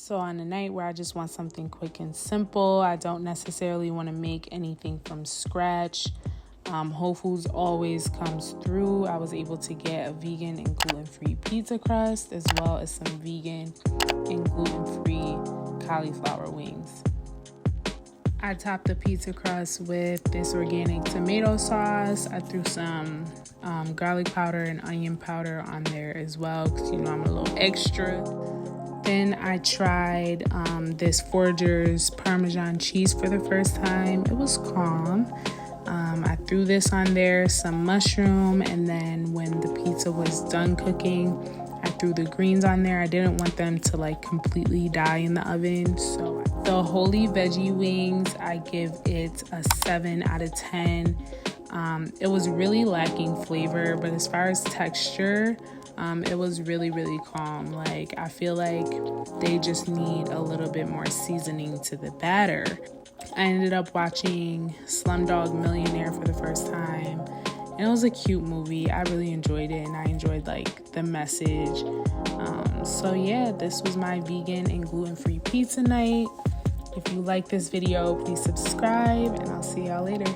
So on a night where I just want something quick and simple, I don't necessarily want to make anything from scratch. Whole Foods always comes through. I was able to get a vegan and gluten-free pizza crust, as well as some vegan and gluten-free cauliflower wings. I topped the pizza crust with this organic tomato sauce. I threw some garlic powder and onion powder on there as well, because you know I'm a little extra. Then I tried this Forger's Parmesan cheese for the first time. It was calm. I threw this on there, some mushroom, and then when the pizza was done cooking, I threw the greens on there. I didn't want them to like completely die in the oven. So the WHOLLY veggie wings, I give it a 7 out of 10. It was really lacking flavor, but as far as texture, it was really, really calm. Like, I feel like they just need a little bit more seasoning to the batter. I ended up watching Slumdog Millionaire for the first time, and it was a cute movie. I really enjoyed it, and I enjoyed like the message. So yeah, this was my vegan and gluten-free pizza night. If you like this video, please subscribe, and I'll see y'all later.